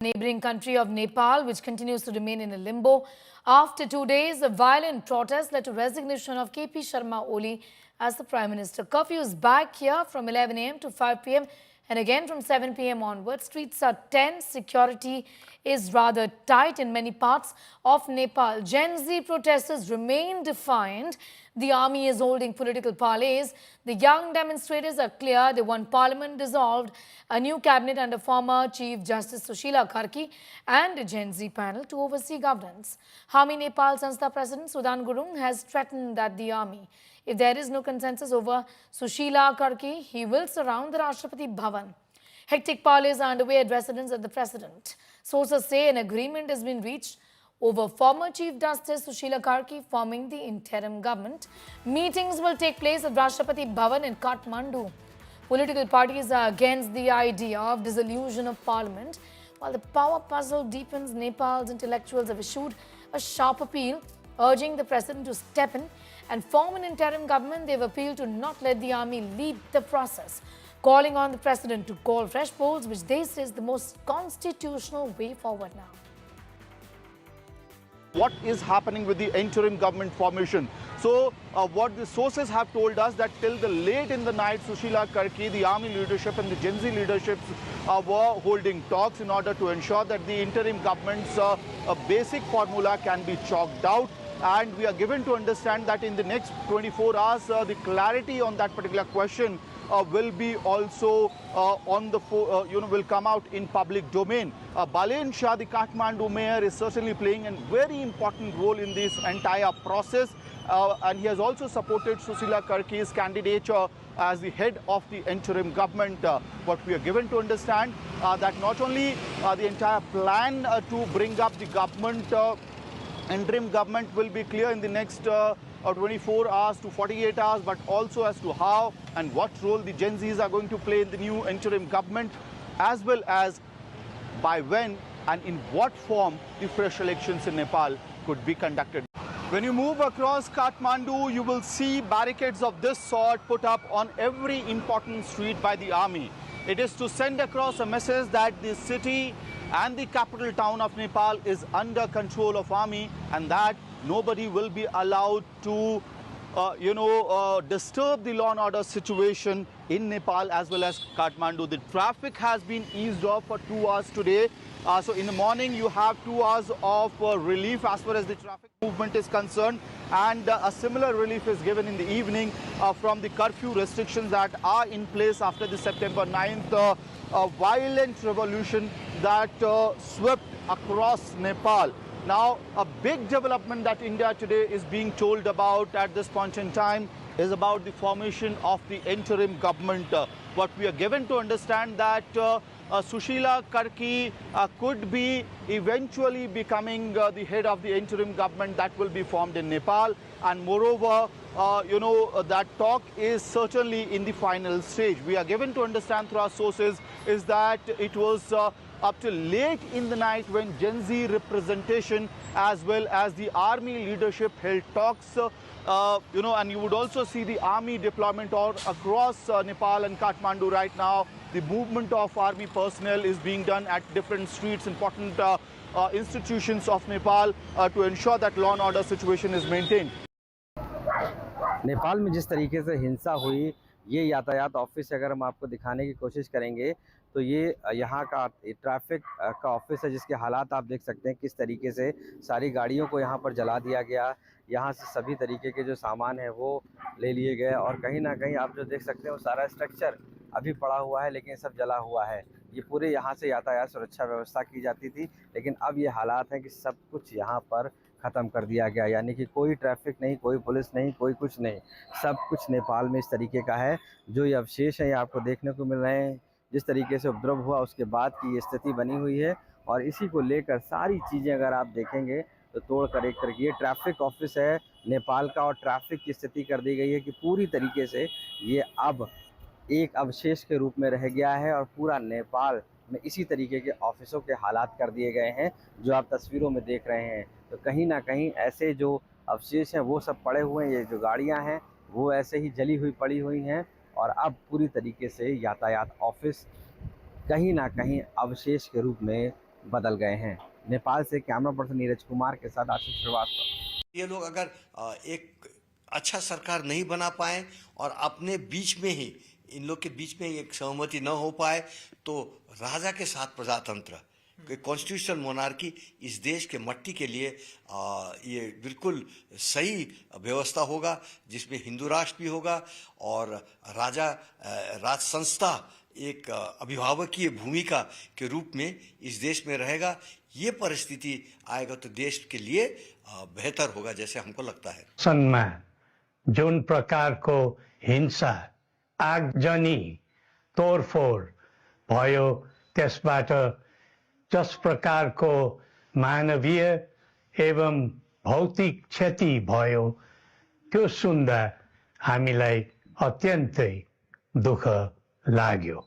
Neighboring country of Nepal, which continues to remain in a limbo. After 2 days of violent protests led to resignation of KP Sharma Oli as the Prime Minister. Curfew is back here from 11 a.m. to 5 p.m. and again from 7 p.m. onwards. Streets are tense. Security is rather tight in many parts of Nepal. Gen Z protesters remain defiant. The army is holding political parleys. The young demonstrators are clear. They want parliament dissolved, a new cabinet under former Chief Justice Sushila Karki and a Gen Z panel to oversee governance. Army Nepal Sanstha President Sudan Gurung has threatened that the army, if there is no consensus over Sushila Karki, he will surround the Rashtrapati Bhavan. Hectic parleys are underway at residence of the president. Sources say an agreement has been reached over former Chief Justice Sushila Karki forming the interim government. Meetings will take place at Rashtrapati Bhavan in Kathmandu. Political parties are against the idea of dissolution of parliament. While the power puzzle deepens, Nepal's intellectuals have issued a sharp appeal urging the president to step in and form an interim government. They've appealed to not let the army lead the process, calling on the president to call fresh polls, which they say is the most constitutional way forward now. What is happening with the interim government formation? So what the sources have told us that till the late in the night, Sushila Karki, the army leadership and the Gen Z leaderships were holding talks in order to ensure that the interim government's basic formula can be chalked out. And we are given to understand that in the next 24 hours, the clarity on that particular question will be also will come out in public domain. Balen Shah, the Kathmandu mayor, is certainly playing a very important role in this entire process. And he has also supported Sushila Karki's candidature as the head of the interim government. What we are given to understand that not only the entire plan to bring up the government, interim government will be clear in the next 24 hours to 48 hours, but also as to how and what role the Gen Zs are going to play in the new interim government, as well as by when and in what form the fresh elections in Nepal could be conducted. When you move across Kathmandu, you will see barricades of this sort put up on every important street by the army. It is to send across a message that the city and the capital town of Nepal is under control of army, and that nobody will be allowed to disturb the law and order situation in Nepal as well as Kathmandu. The traffic has been eased off for 2 hours today. So in the morning you have 2 hours of relief as far as the traffic movement is concerned, and a similar relief is given in the evening from the curfew restrictions that are in place after the September 9th violent revolution that swept across Nepal. Now, a big development that India today is being told about at this point in time is about the formation of the interim government. What we are given to understand that Sushila Karki could be eventually becoming the head of the interim government that will be formed in Nepal. And moreover, that talk is certainly in the final stage. We are given to understand through our sources is that it was up till late in the night when Gen Z representation as well as the army leadership held talks, and you would also see the army deployment all across Nepal and Kathmandu right now. The movement of army personnel is being done at different streets, important institutions of Nepal to ensure that law and order situation is maintained. Nepal में जिस तरीके से हिंसा हुई, ये यातायात office अगर हम आपको दिखाने की कोशिश करेंगे तो ये यहाँ का ट्रैफिक का ऑफिस है, जिसके हालात आप देख सकते हैं किस तरीके से सारी गाड़ियों को यहाँ पर जला दिया गया। यहाँ से सभी तरीके के जो सामान है वो ले लिए गए, और कहीं ना कहीं आप जो देख सकते हैं वो सारा स्ट्रक्चर अभी पड़ा हुआ है, लेकिन सब जला हुआ है। ये पूरे यहाँ से यातायात सुरक्षा व्यवस्था की जाती थी, लेकिन अब ये हालात हैं कि सब कुछ यहाँ पर ख़त्म कर दिया गया, यानी कि कोई ट्रैफिक नहीं, कोई पुलिस नहीं, कोई कुछ नहीं, सब कुछ नेपाल में इस तरीके का है। जो ये अवशेष हैं ये आपको देखने को मिल रहे हैं, जिस तरीके से उपद्रव हुआ उसके बाद की ये स्थिति बनी हुई है, और इसी को लेकर सारी चीज़ें अगर आप देखेंगे तो तोड़ कर एक तरह की ये ट्रैफिक ऑफिस है नेपाल का, और ट्रैफिक की स्थिति कर दी गई है कि पूरी तरीके से ये अब एक अवशेष के रूप में रह गया है, और पूरा नेपाल में इसी तरीके के ऑफिसों के हालात कर दिए गए हैं जो आप तस्वीरों में देख रहे हैं। तो कहीं ना कहीं ऐसे जो अवशेष हैं वो सब पड़े हुए हैं, ये जो गाड़ियां हैं वो ऐसे ही जली हुई पड़ी हुई हैं, और अब पूरी तरीके से यातायात ऑफिस कहीं ना कहीं अवशेष के रूप में बदल गए हैं। नेपाल से कैमरा पर्सन नीरज कुमार के साथ आशीष श्रीवास्तव। ये लोग अगर एक अच्छा सरकार नहीं बना पाए और अपने बीच में ही इन लोग के बीच में एक सहमति न हो पाए तो राजा के साथ प्रजातंत्र कॉन्स्टिट्यूशनल मोनार्की इस देश के मट्टी के लिए ये बिल्कुल सही व्यवस्था होगा, जिसमें हिंदू राष्ट्र भी होगा और राज संस्था एक अभिभावकीय भूमिका के रूप में इस देश में रहेगा। ये परिस्थिति आएगा तो देश के लिए बेहतर होगा जैसे हमको लगता है। सम्मान जुन प्रकारको हिंसा आगजनी तोडफोड भयो, त्यसबाट जस प्रकारको मानवीय एवं भौतिक क्षति भयो त्यो सुन्दा हामीलाई अत्यन्तै दुःख लाग्यो।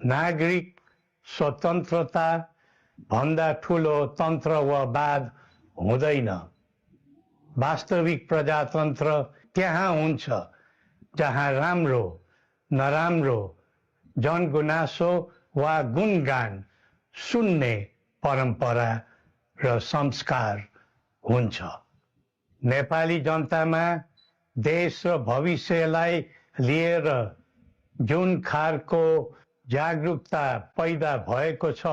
नागरिक स्वतन्त्रता भन्दा ठुलो तन्त्रवाद हुँदैन। वास्तविक प्रजातन्त्र त्यहाँ हुन्छ जहाँ राम्रो नराम्रो जनगुनासो वा गुणगान सुन्ने परम्परा र संस्कार हुन्छ। नेपाली जनतामा देश र भविष्यलाई लिएर जुन खालको जागरुकता पैदा भएको छ